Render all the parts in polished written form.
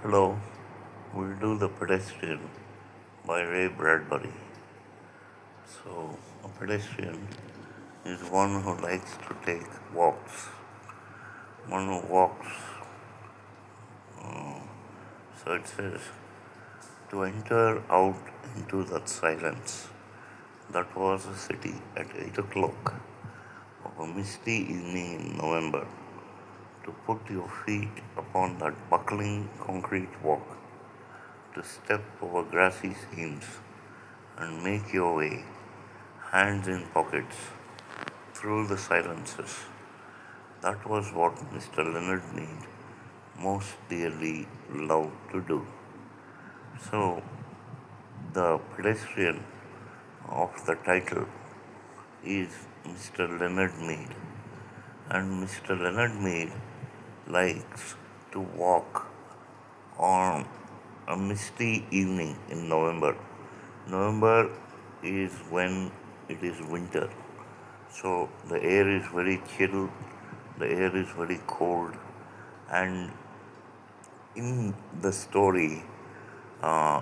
Hello, we'll do The Pedestrian by Ray Bradbury. So, a pedestrian is one who likes to take walks, one who walks. So it says, to enter out into that silence that was a city at 8 o'clock of a misty evening in November, to put your feet upon that buckling concrete walk, to step over grassy seams and make your way, hands in pockets, through the silences. That was what Mr. Leonard Mead most dearly loved to do. So, the pedestrian of the title is Mr. Leonard Mead, and Mr. Leonard Mead likes to walk on a misty evening in November. November is when it is winter, so the air is very chill, the air is very cold, and in the story, uh,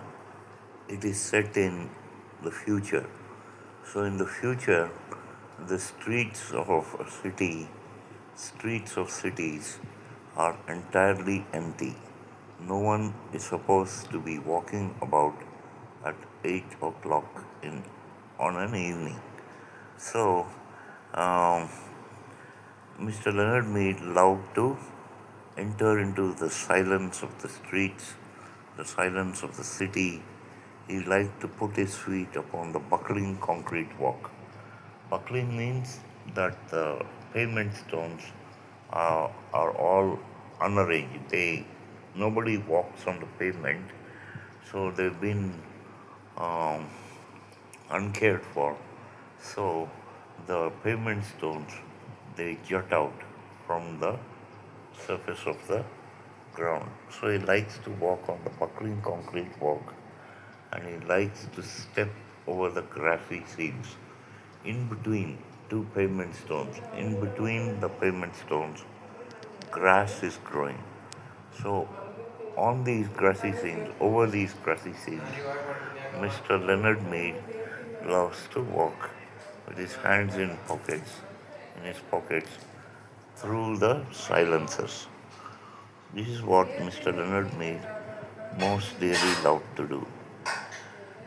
it is set in the future. So, in the future, the streets of cities are entirely empty. No one is supposed to be walking about at 8 o'clock on an evening. So, um, Mr. Leonard Mead loved to enter into the silence of the streets, the silence of the city. He liked to put his feet upon the buckling concrete walk. Buckling means that the pavement stones are all unarranged. Nobody walks on the pavement, so they've been um, uncared for. So the pavement stones, they jut out from the surface of the ground. So he likes to walk on the buckling concrete walk, and he likes to step over the grassy seams. In between two pavement stones, in between the pavement stones, grass is growing. So on these grassy seams, over these grassy seams, Mr. Leonard Mead loves to walk with his hands in his pockets, through the silences. This is what Mr. Leonard Mead most dearly loved to do.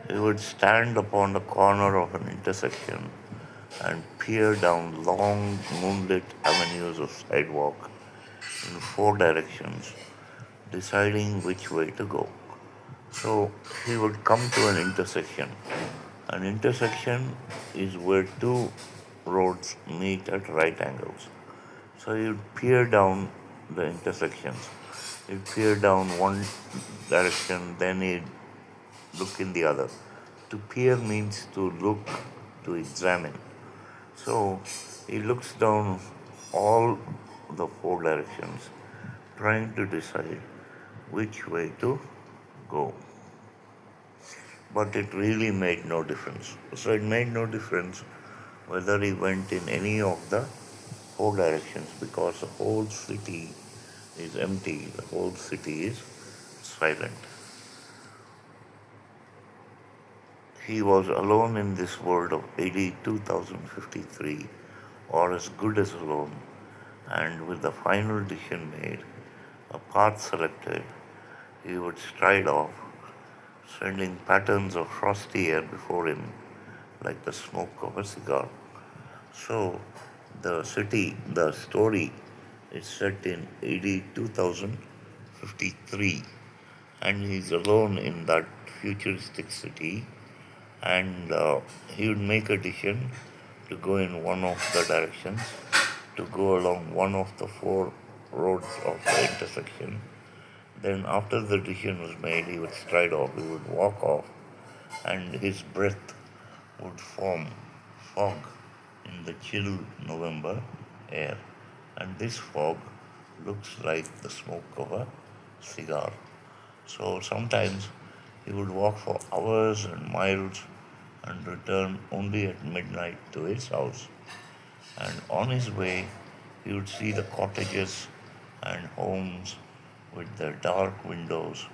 He would stand upon the corner of an intersection and peer down long moonlit avenues of sidewalk in four directions, deciding which way to go. So he would come to an intersection. An intersection is where two roads meet at right angles. So he would peer down the intersections. He'd peer down one direction, then he'd look in the other. To peer means to look, to examine. So he looks down all the four directions, trying to decide which way to go. But it really made no difference. So it made no difference whether he went in any of the four directions, because the whole city is empty, the whole city is silent. He was alone in this world of AD 2053, or as good as alone, and with the final decision made, a path selected, he would stride off, sending patterns of frosty air before him like the smoke of a cigar. So, the story is set in AD 2053, and he's alone in that futuristic city, and he would make a decision to go in one of the directions, to go along one of the four roads of the intersection. Then, after the decision was made, he would stride off, he would walk off, and his breath would form fog in the chill November air. And this fog looks like the smoke of a cigar. So sometimes he would walk for hours and miles and return only at midnight to his house. And on his way, he would see the cottages and homes with their dark windows,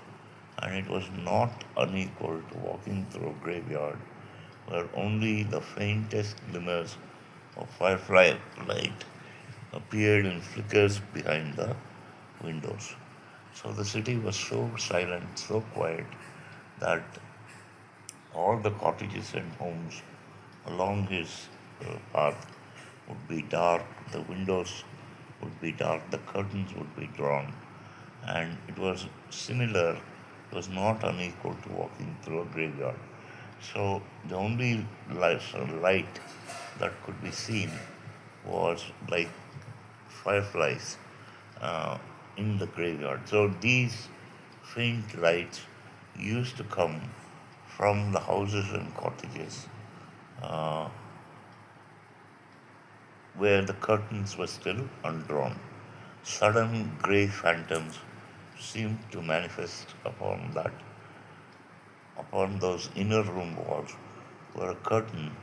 and it was not unequal to walking through a graveyard where only the faintest glimmers of firefly light appeared in flickers behind the windows. So the city was so silent, so quiet, that all the cottages and homes along his path would be dark, the windows would be dark, the curtains would be drawn, and it was similar, it was not unequal to walking through a graveyard. So the only light that could be seen was like fireflies uh, in the graveyard. So these faint lights used to come from the houses and cottages uh, where the curtains were still undrawn. Sudden grey phantoms seemed to manifest upon those inner room walls where a curtain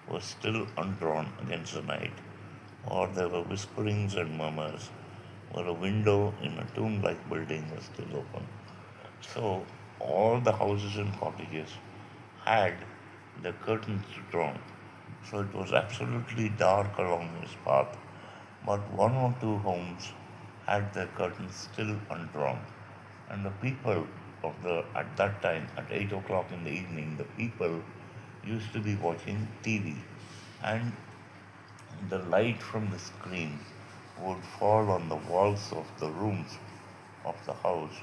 was still undrawn against the night, or there were whisperings and murmurs where a window in a tomb like building was still open. So all the houses and cottages had the curtains drawn. So it was absolutely dark along his path, but one or two homes had their curtains still undrawn. And the people at that time, at 8 o'clock in the evening, the people used to be watching TV, and the light from the screen would fall on the walls of the rooms of the house,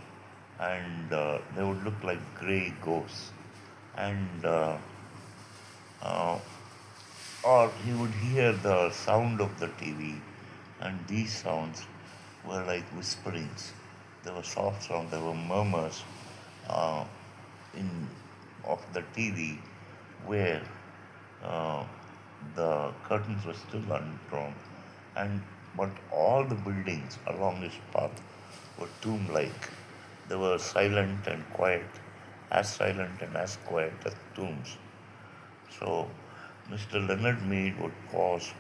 and they would look like grey ghosts. And uh, or he would hear the sound of the TV, and these sounds were like whisperings. There were soft sounds, there were murmurs uh, in of the TV where uh, the curtains were still undrawn, and but all the buildings along this path were tomb-like. They were silent and quiet, as silent and as quiet as tombs. So Mr. Leonard Mead would pause,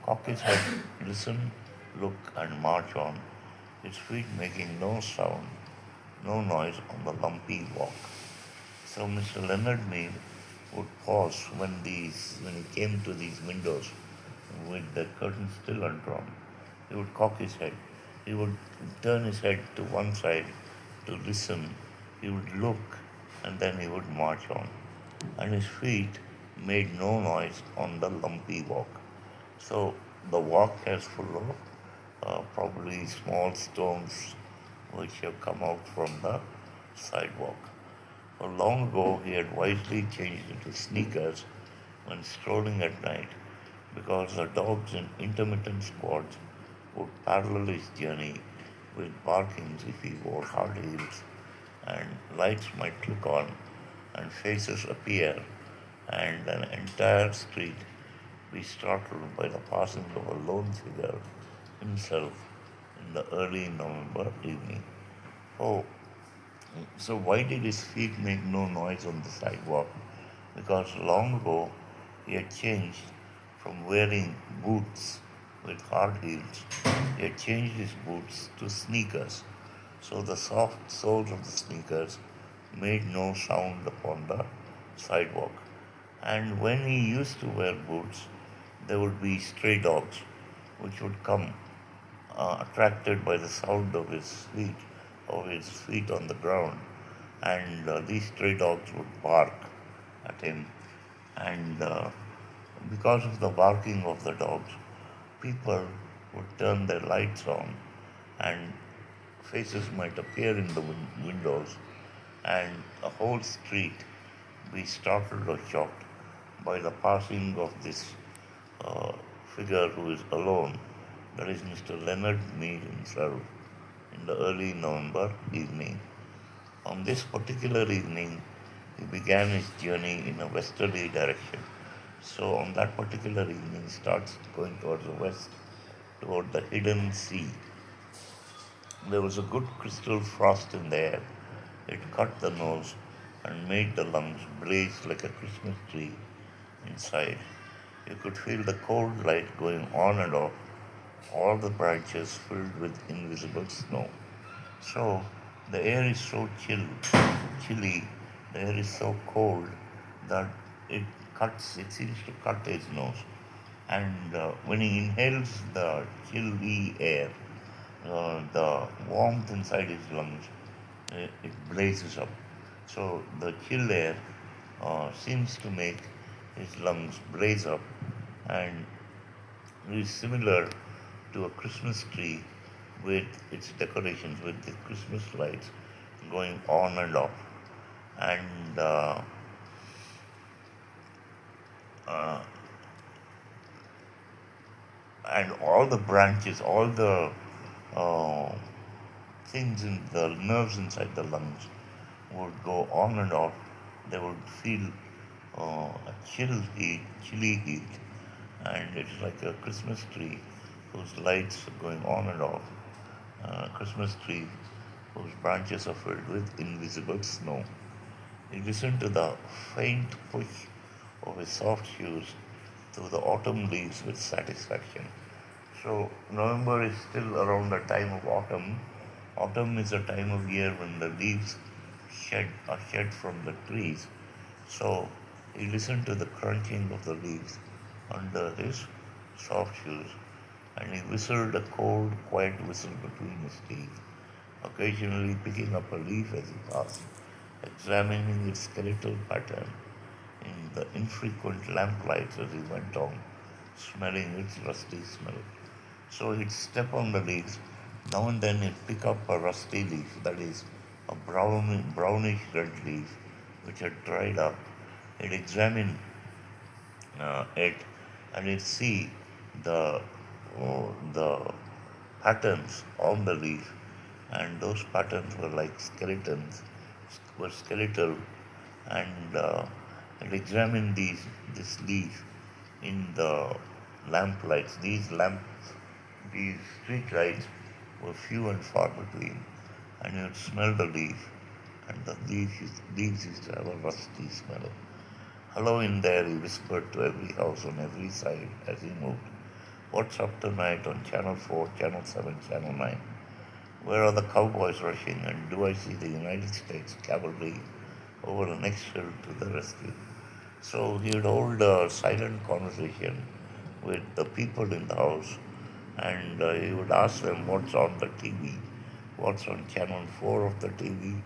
cock his head, listen, look, and march on, his feet making no sound, no noise on the lumpy walk. So Mr. Leonard Mead would pause when he came to these windows with the curtains still undrawn. He would cock his head. He would turn his head to one side to listen. He would look, and then he would march on. And his feet made no noise on the lumpy walk. So the walk is full of probably small stones which have come out from the sidewalk. For long ago, he had wisely changed into sneakers when strolling at night because the dogs in intermittent squads would parallel his journey with barkings if he wore hard heels, and lights might click on and faces appear, and an entire street be startled by the passing of a lone figure himself in the early November evening. Oh, so why did his feet make no noise on the sidewalk? Because long ago he had changed from wearing boots with hard heels, he had changed his boots to sneakers. So the soft soles of the sneakers made no sound upon the sidewalk. And when he used to wear boots, there would be stray dogs which would come attracted by the sound of his feet on the ground, and these stray dogs would bark at him, and because of the barking of the dogs, people would turn their lights on, and faces might appear in the windows, and a whole street be startled or shocked by the passing of this uh, figure who is alone, that is Mr. Leonard Mead himself, in the early November evening. On this particular evening, he began his journey in a westerly direction. So, on that particular evening, he starts going towards the west, toward the hidden sea. There was a good crystal frost in the air. It cut the nose and made the lungs blaze like a Christmas tree inside. You could feel the cold light going on and off, all the branches filled with invisible snow. So The air is so chilly, the air is so cold that it it seems to cut his nose. And when he inhales the chilly air, the warmth inside his lungs, it blazes up. So the chill air seems to make his lungs blaze up, and it is similar to a Christmas tree with its decorations, with the Christmas lights going on and off. And uh, and all the branches, all the uh, things in the nerves inside the lungs would go on and off. They would feel a chilly heat, and it's like a Christmas tree whose lights are going on and off. Christmas tree whose branches are filled with invisible snow. He listened to the faint push of his soft shoes through the autumn leaves with satisfaction. So November is still around the time of autumn. Autumn is a time of year when the leaves are shed from the trees. So he listened to the crunching of the leaves under his soft shoes, and he whistled a cold, quiet whistle between his teeth, occasionally picking up a leaf as he passed, examining its skeletal pattern in the infrequent lamplights as he went on, smelling its rusty smell. So he'd step on the leaves. Now and then he'd pick up a rusty leaf, that is, a brownish red leaf, which had dried up. He'd examine it, and he'd see the the patterns on the leaf, and those patterns were like skeletons, were skeletal, and he'd examine this leaf in the lamplights. These street lights were few and far between, and you'd smell the leaf, and the leaves used to have a rusty smell. Hello in there, he whispered to every house on every side as he moved. What's up tonight on Channel 4, Channel 7, Channel 9? Where are the cowboys rushing, and do I see the United States cavalry over the next hill to the rescue? So he would hold a silent conversation with the people in the house, and he would ask them what's on the TV, what's on channel 4 of the TV,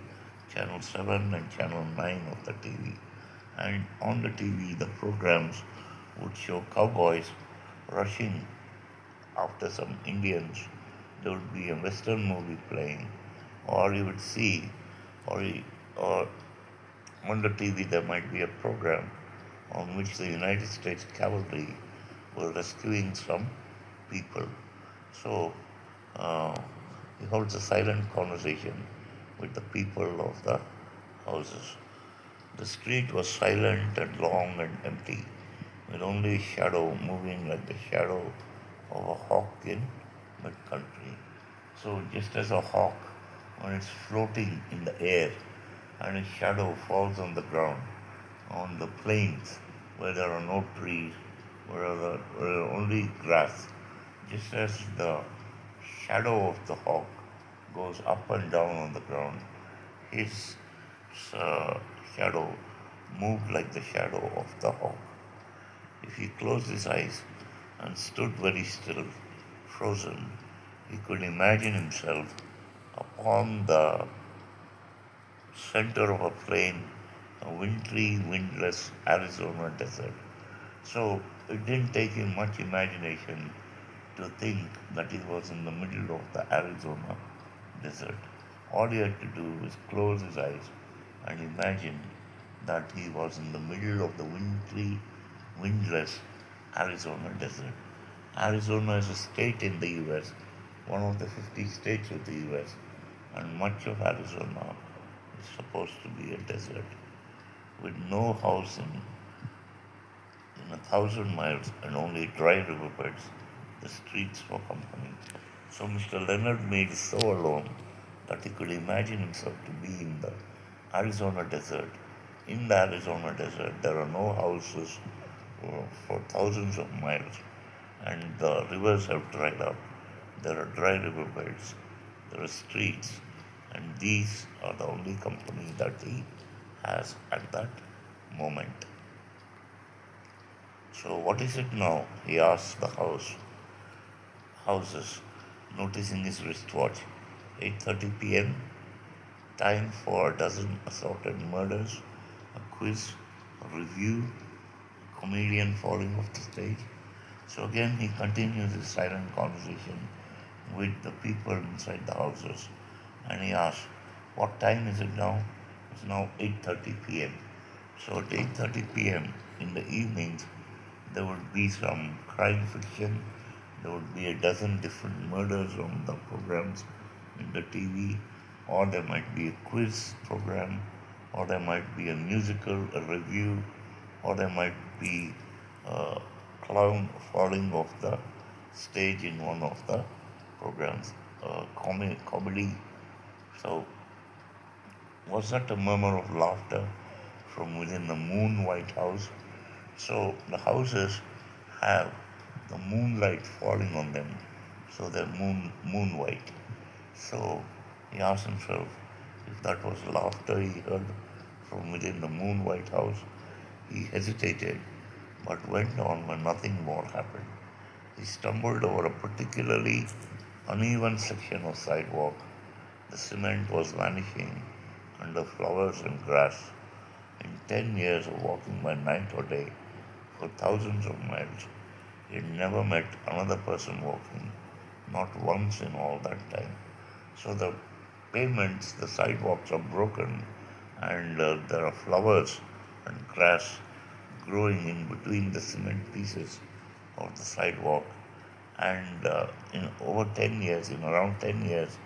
channel 7 and channel 9 of the TV. And on the TV, the programs would show cowboys rushing after some Indians. There would be a Western movie playing, or you would see, or, or on the TV there might be a program on which the United States cavalry were rescuing some people. So uh, he holds a silent conversation with the people of the houses. The street was silent and long and empty, with only a shadow moving like the shadow of a hawk in mid country. So, just as a hawk, when it's floating in the air and its shadow falls on the ground, on the plains where there are no trees, where there are only grass, just as the shadow of the hawk goes up and down on the ground, his uh, shadow moved like the shadow of the hawk. If he closed his eyes and stood very still, frozen, he could imagine himself upon the center of a plain, a wintry, windless Arizona desert. So it didn't take him much imagination to think that he was in the middle of the Arizona desert. All he had to do was close his eyes and imagine that he was in the middle of the wintry, windless Arizona desert. Arizona is a state in the US, one of the 50 states of the US, and much of Arizona is supposed to be a desert with no house in 1,000 miles and only dry riverbeds, the streets for company. So Mr. Leonard Mead is so alone that he could imagine himself to be in the Arizona desert. In the Arizona desert, there are no houses for thousands of miles, and the rivers have dried up. There are dry riverbeds. There are streets, and these are the only company that he has at that moment. So what is it now? He asks the houses, noticing his wristwatch. 8:30 p.m. Time for a dozen assorted murders, a quiz, a review, a comedian falling off the stage. So again, he continues his silent conversation with the people inside the houses, and he asks, "What time is it now?" It's now 8:30 p.m. So at 8:30 p.m. in the evenings, there would be some crime fiction. There would be a dozen different murders on the programs in the TV, or there might be a quiz program, or there might be a musical, a review, or there might be a clown falling off the stage in one of the programs, comedy. So, was that a murmur of laughter from within the moon white house? So, the houses have the moonlight falling on them, so they're moon white. So he asked himself if that was laughter he heard from within the moon white house. He hesitated, but went on when nothing more happened. He stumbled over a particularly uneven section of sidewalk. The cement was vanishing under flowers and grass. In 10 years of walking by night or day for thousands of miles, he had never met another person walking, not once in all that time. So the pavements, the sidewalks are broken, and there are flowers and grass growing in between the cement pieces of the sidewalk. And in over 10 years, in around 10 years,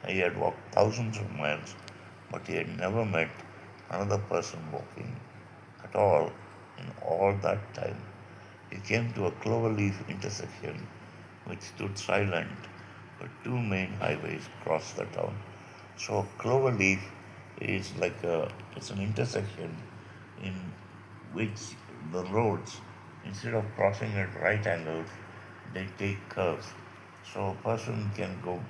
he had walked thousands of miles, but he had never met another person walking at all in all that time. He came to a cloverleaf intersection which stood silent, but two main highways crossed the town. So cloverleaf is like it's an intersection in which the roads, instead of crossing at right angles, they take curves. So a person can go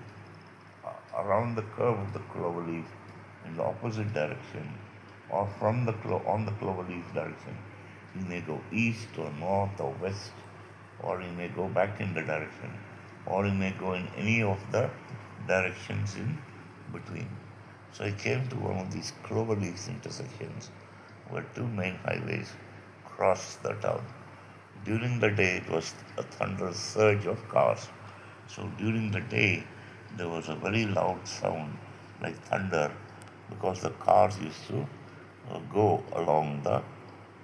around the curve of the cloverleaf in the opposite direction, or from on the cloverleaf direction. He may go east or north or west, or he may go back in the direction, or he may go in any of the directions in between. So he came to one of these cloverleaf intersections where two main highways crossed the town. During the day, it was a thunderous surge of cars. So during the day, there was a very loud sound like thunder because the cars used to go along the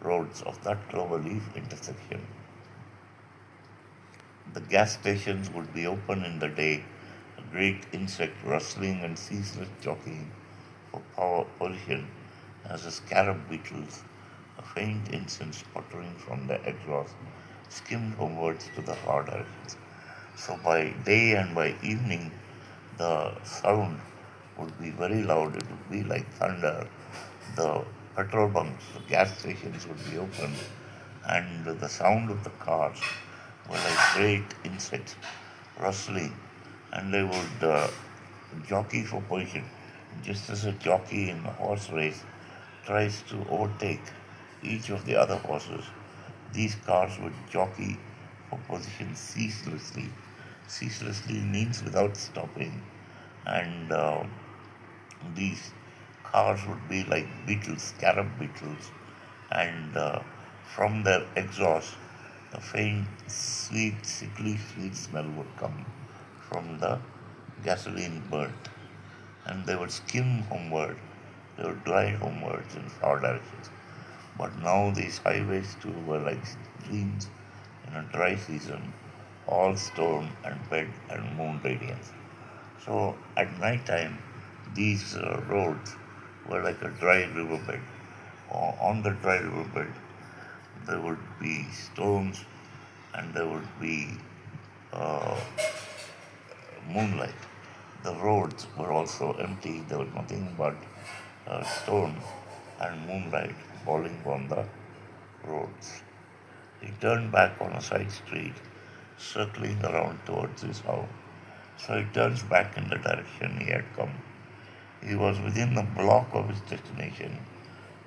roads of that cloverleaf intersection. The gas stations would be open in the day, a great insect rustling and ceaseless jockeying for power pollution as the scarab beetles, a faint incense sputtering from their exhaust, skimmed homewards to the far directions. So by day and by evening, the sound would be very loud. It would be like thunder. The petrol bunks, the gas stations would be open, and the sound of the cars were like great insects rustling, and they would jockey for position, just as a jockey in a horse race tries to overtake each of the other horses. These cars would jockey for position ceaselessly. Ceaselessly means without stopping, and these cars would be like beetles, scarab beetles, and from their exhaust, a faint, sweet, sickly sweet smell would come from the gasoline burnt, and they would skim homeward, they would glide homewards in far directions. But now these highways too were like streams in a dry season, all stone and bed and moon radiance. So at night time, these roads were like a dry riverbed. On the dry riverbed, there would be stones and there would be uh, moonlight. The roads were also empty. There was nothing but stone and moonlight falling on the roads. He turned back on a side street, circling around towards his house. So he turns back in the direction he had come. He was within a block of his destination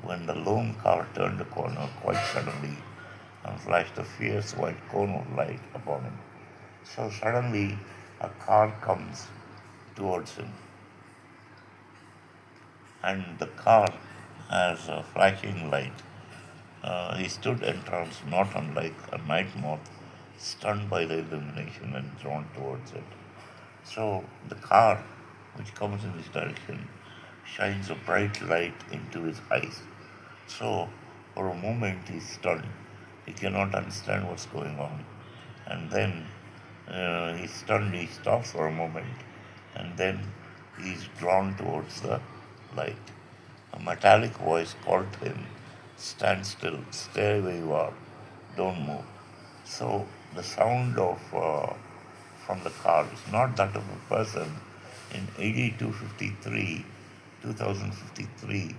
when the lone car turned the corner quite suddenly and flashed a fierce white cone of light upon him. So suddenly a car comes towards him, and the car has a flashing light. He stood entranced, not unlike a night moth, stunned by the illumination and drawn towards it. So the car, which comes in this direction, shines a bright light into his eyes. So for a moment he's stunned. He cannot understand what's going on. And then he's stunned, he stops for a moment, and then he's drawn towards the light. A metallic voice called to him, "Stand still, stay where you are, don't move." So the sound of from the car is not that of a person. In AD 253, 2053,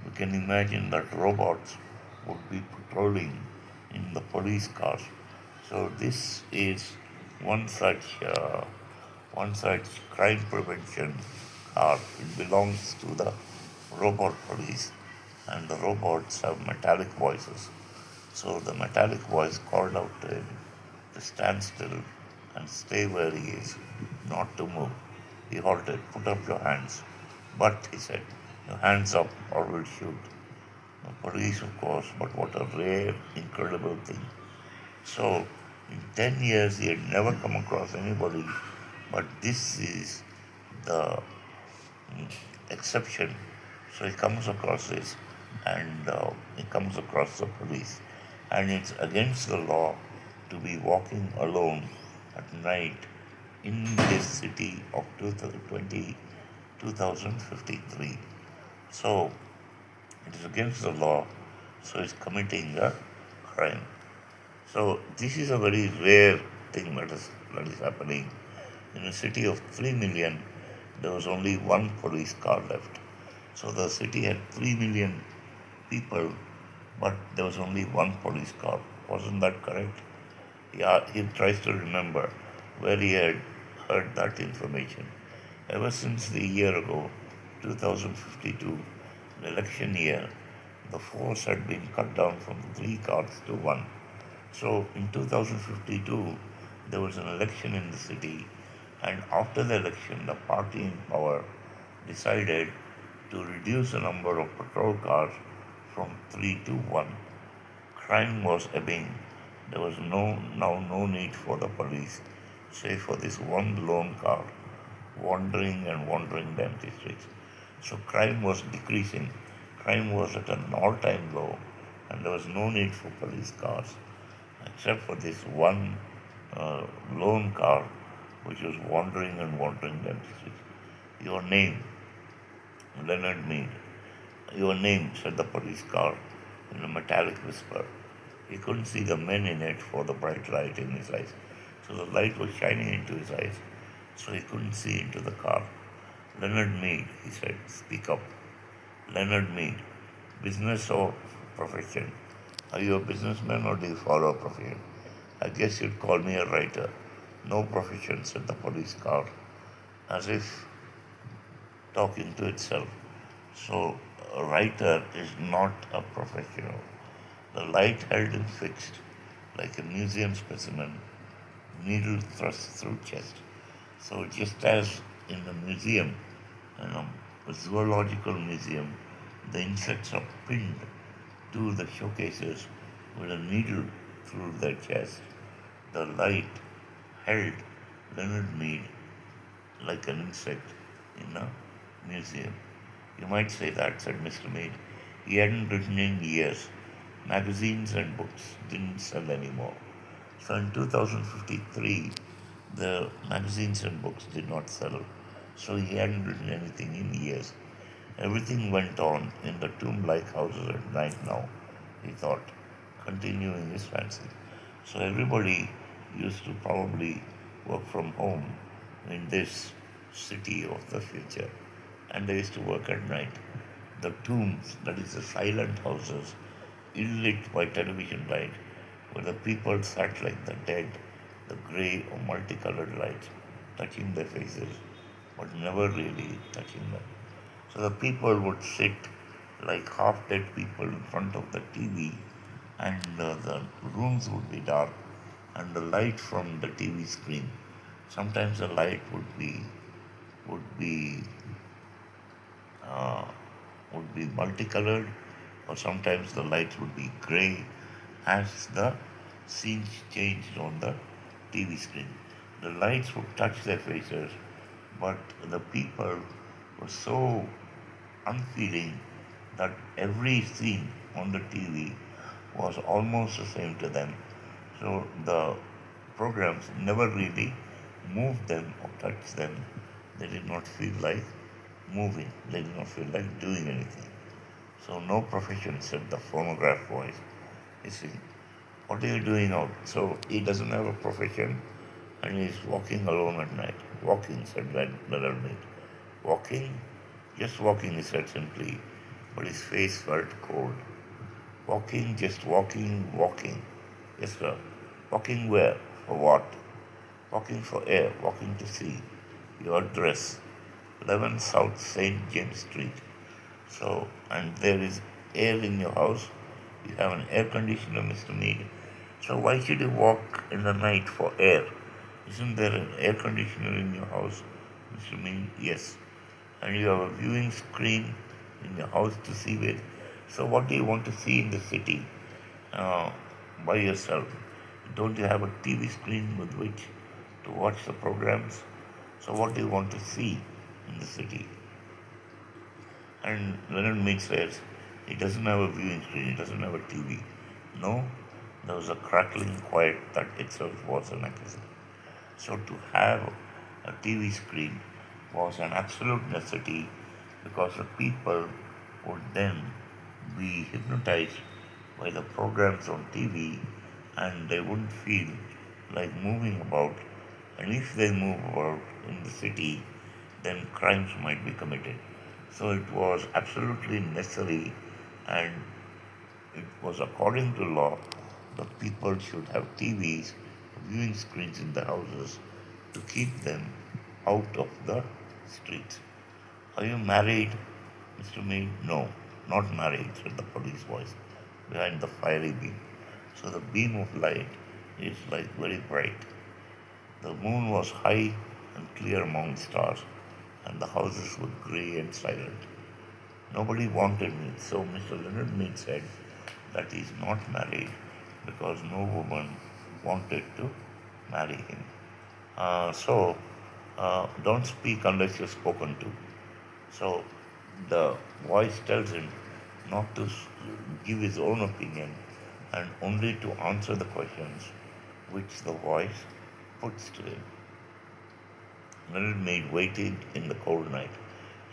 we can imagine that robots would be patrolling in the police cars. So this is one such uh, one such crime prevention car. It belongs to the robot police, and the robots have metallic voices. So the metallic voice called out to him to stand still and stay where he is, not to move. He halted. "Put up your hands." "But," he said, "your hands up or we'll shoot." The police, of course, but what a rare, incredible thing. So, in 10 years, he had never come across anybody, but this is the exception. So he comes across this, and he comes across the police. And it's against the law to be walking alone at night in this city of 2053. So it is against the law, so he's committing a crime. So this is a very rare thing that is happening. In a city of 3 million, there was only one police car left. So the city had 3 million people, but there was only one police car. Wasn't that correct? Yeah, he tries to remember where he had heard that information. Ever since the year ago, 2052, the election year, the force had been cut down from three cars to one. So in 2052, there was an election in the city, and after the election, the party in power decided to reduce the number of patrol cars from three to one. Crime was ebbing. There was no need for the police, save for this one lone car wandering and wandering the empty streets. So crime was decreasing. Crime was at an all-time low, and there was no need for police cars, except for this one uh, lone car which was wandering and wandering the empty streets. "Your name?" Leonard Mead. "Your name," said the police car in a metallic whisper. He couldn't see the men in it for the bright light in his eyes. So the light was shining into his eyes, so he couldn't see into the car. "Leonard Mead," he said. "Speak up." "Leonard Mead. Business or profession?" "Are you a businessman or do you follow a profession?" "I guess you'd call me a writer." "No profession," said the police car, as if talking to itself. So a writer is not a professional. The light held him fixed, like a museum specimen, needle thrust through chest. So just as in the museum, in a zoological museum, the insects are pinned to the showcases with a needle through their chest, the light held Leonard Mead like an insect in a museum. "You might say that," said Mr. Mead. He hadn't written in years. Magazines and books didn't sell anymore. So in 2053, the magazines and books did not sell. So he hadn't written anything in years. Everything went on in the tomb like houses at night now, he thought, continuing his fancy. So everybody used to probably work from home in this city of the future. And they used to work at night. The tombs, that is the silent houses, ill-lit by television light, where the people sat like the dead, the grey or multicolored lights touching their faces, but never really touching them. So the people would sit like half dead people in front of the TV, and the rooms would be dark, and the light from the TV screen. Sometimes the light would be uh, would be multicolored, or sometimes the lights would be gray as the scenes changed on the TV screen. The lights would touch their faces, but the people were so unfeeling that every scene on the TV was almost the same to them. So the programs never really moved them or touched them. They did not feel like moving. They did not feel like doing anything. So no profession, said the phonograph voice. You see, what are you doing out? So he doesn't have a profession and he's walking alone at night. Walking, said Leonard Mead. Walking? Just walking, he said simply, but his face felt cold. Walking, just walking, walking. Yes, sir. Walking where? For what? Walking for air, walking to see. Your address, 11 South St. James Street. So, and there is air in your house. You have an air conditioner, Mr. Mead. So why should you walk in the night for air? Isn't there an air conditioner in your house, Mr. Mead? Yes. And you have a viewing screen in your house to see with. So what do you want to see in the city uh, by yourself? Don't you have a TV screen with which to watch the programs? So what do you want to see in the city? And Leonard Mead says he doesn't have a viewing screen, he doesn't have a TV. No, there was a crackling quiet that itself was an accusation. So to have a TV screen was an absolute necessity because the people would then be hypnotized by the programs on TV and they wouldn't feel like moving about. And if they move about in the city, then crimes might be committed. So it was absolutely necessary and it was according to law the people should have TVs, viewing screens in the houses to keep them out of the streets. Are you married, Mr. Mead? No, not married, said the police voice behind the fiery beam. So the beam of light is like very bright. The moon was high and clear among stars, and the houses were grey and silent. Nobody wanted me, so Mr. Leonard Mead said that he is not married because no woman wanted to marry him. Don't speak unless you're spoken to. So the voice tells him not to give his own opinion and only to answer the questions which the voice puts to him. Leonard Mead waited in the cold night.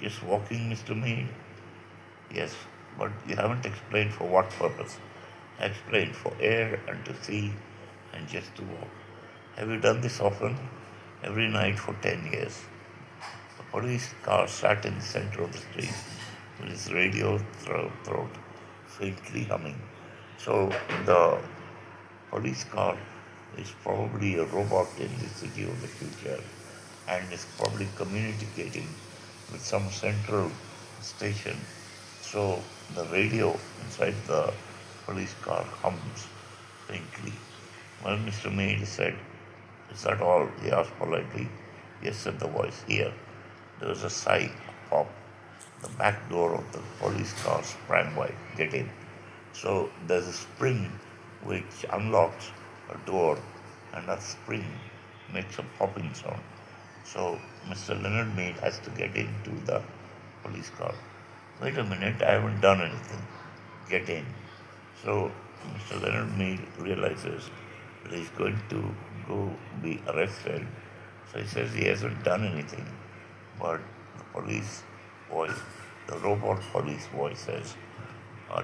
Just walking, Mr. Mead? Yes, but you haven't explained for what purpose. I explained for air and to see and just to walk. Have you done this often? Every night for 10 years. The police car sat in the center of the street with its radio throat faintly humming. So the police car is probably a robot in the city of the future and is probably communicating with some central station. So the radio inside the police car hums faintly. Well, Mr. Mead said, is that all? He asked politely. Yes, said the voice. Here. There was a sigh, a pop. The back door of the police car sprang wide. Get in. So there's a spring which unlocks a door, and that spring makes a popping sound. So Mr. Leonard Mead has to get into the police car. Wait a minute, I haven't done anything. Get in. So Mr. Leonard Mead realizes that he's going to go be arrested. So he says he hasn't done anything. But the police voice, the robot police voice says,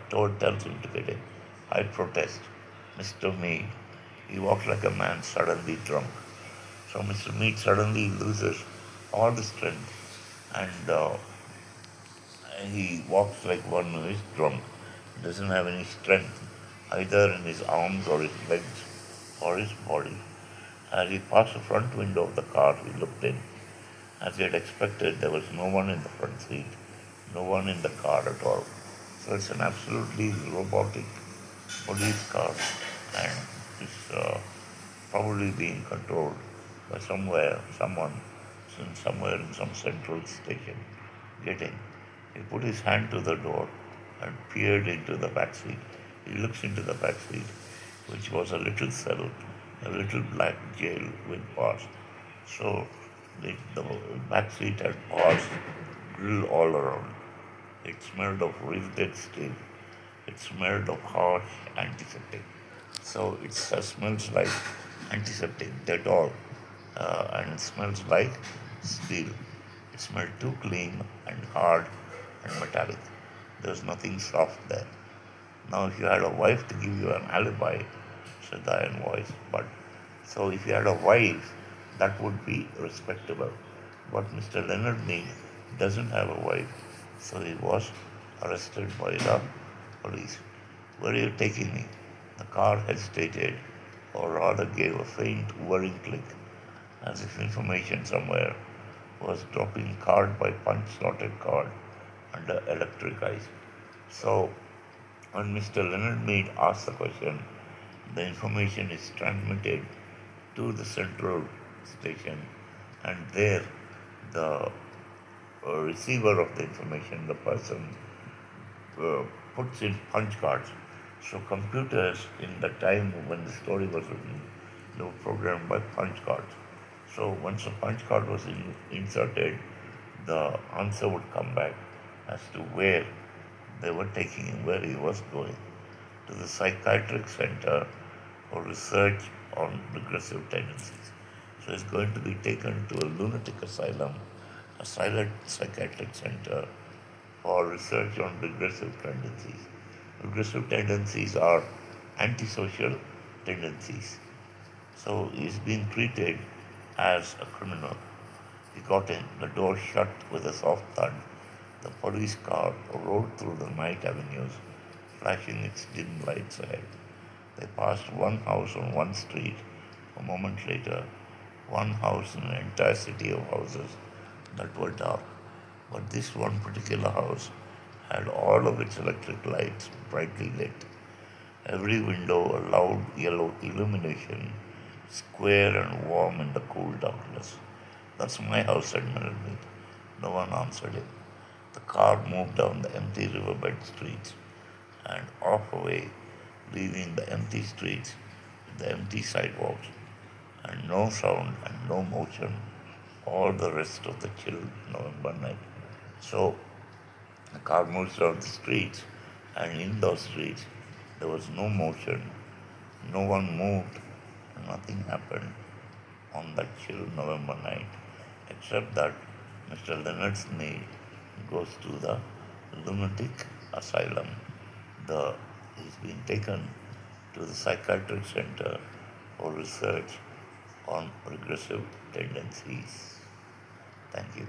Toad tells him to get in. I protest. Mr. Mead. He walks like a man suddenly drunk. So Mr. Mead suddenly loses all the strength and he walks like one who is drunk. He doesn't have any strength either in his arms or his legs or his body. As he passed the front window of the car, he looked in. As he had expected, there was no one in the front seat, no one in the car at all. So it's an absolutely robotic police car, and it's probably being controlled by somewhere in some central station. Getting, he put his hand to the door and peered into the back seat. He looks into the back seat, which was a little cell, a little black jail with bars. So the back seat had bars drilled all around. It smelled of riveted steel. It smelled of harsh antiseptic. So it smells like antiseptic, Dettol, and it smells like steel. It smelled too clean and hard and metallic. There was nothing soft there. Now, if you had a wife to give you an alibi, said the iron voice, but so if you had a wife, that would be respectable. But Mr. Leonard Mead doesn't have a wife, so he was arrested by the police. Where are you taking me? The car hesitated, or rather gave a faint whirring click, as if information somewhere was dropping card by punch slotted card under electric eyes. So when Mr. Leonard Mead asks the question, the information is transmitted to the central station, and there the receiver of the information, the person, uh, puts in punch cards. So computers in the time when the story was written, they were programmed by punch cards. So once a punch card was inserted, the answer would come back as to where they were taking him, where he was going, to the psychiatric center for research on regressive tendencies. So he's going to be taken to a lunatic asylum, a silent psychiatric center for research on regressive tendencies. Regressive tendencies are antisocial tendencies. So he's being treated as a criminal. He got in, the door shut with a soft thud. The police car rolled through the night avenues, flashing its dim lights ahead. They passed one house on one street. A moment later, one house in an entire city of houses that were dark. But this one particular house had all of its electric lights brightly lit. Every window a loud yellow illumination, square and warm in the cool darkness. That's my house, said Melanie. No one answered him. The car moved down the empty riverbed streets and off away, leaving the empty streets with the empty sidewalks and no sound and no motion all the rest of the chill November night. So the car moves down the streets, and in those streets there was no motion, no one moved, and nothing happened on that chill November night, except that Mr. Leonard Sneed goes to the lunatic asylum. He's been taken to the psychiatric center for research on regressive tendencies. Thank you.